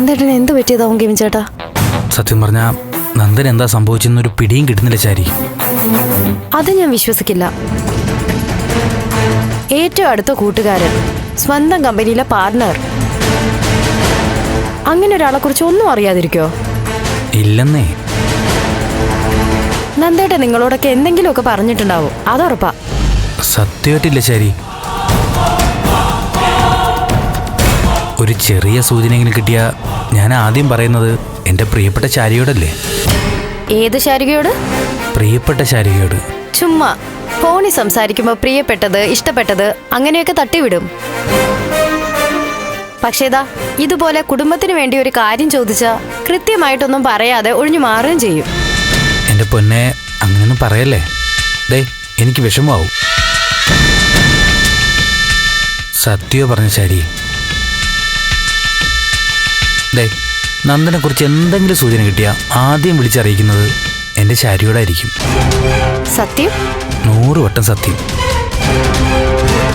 നന്ദേട്ടന് എന്ത് പറ്റിയതാവും ഗെയിം ചേട്ടാ? സത്യം പറഞ്ഞാ നന്ദൻ എന്താ സംഭവിച്ചെന്നൊരു പിടിയും കിട്ടുന്നില്ല ചാരി. അത് ഞാൻ വിശ്വസിക്കില്ല. ഏറ്റവും അടുത്ത കൂട്ടുകാരൻ, സ്വന്തം കമ്പനിയിലെ പാർട്ണർ, അങ്ങനെ ഒരാളെ കുറിച്ച് ഒന്നും അറിയാതിരിക്കോ? ഇല്ലെന്നേ. നന്ദേട്ടൻ നിങ്ങളോടൊക്കെ എന്തെങ്കിലുമൊക്കെ പറഞ്ഞിട്ടുണ്ടാവും, അതുറപ്പാ. സത്യമായിട്ടില്ല ചാരി. ഒരു ചെറിയ സൂചനയെങ്കിലും കിട്ടിയ ഞാൻ ആദ്യം പറയുന്നത് എൻ്റെ പ്രിയപ്പെട്ട ചാരിയോടല്ലേ. ഏത് ശാരികയോട്? പ്രിയപ്പെട്ട ചാരികയോട്. ചുമ്മാ ഫോണിൽ സംസാരിക്കുമ്പോൾ പ്രിയപ്പെട്ടത്, ഇഷ്ടപ്പെട്ടത് അങ്ങനെയൊക്കെ തട്ടിവിടും. പക്ഷേതാ ഇതുപോലെ കുടുംബത്തിന് വേണ്ടി ഒരു കാര്യം ചോദിച്ചാൽ കൃത്യമായിട്ടൊന്നും പറയാതെ ഒഴിഞ്ഞു മാറുകയും ചെയ്യും. എൻ്റെ പൊന്നെ, അങ്ങനെയൊന്നും പറയല്ലേ. ദേ, എനിക്ക് വിഷമാവും. സത്യോ പറഞ്ഞ ചാരി. ദേ, നന്ദനെ കുറിച്ച് എന്തെങ്കിലും സൂചന കിട്ടിയാൽ ആദ്യം വിളിച്ചറിയിക്കുന്നത് എൻ്റെ ചാരിയോടായിരിക്കും. സത്യം? 100 വട്ടം സത്യം.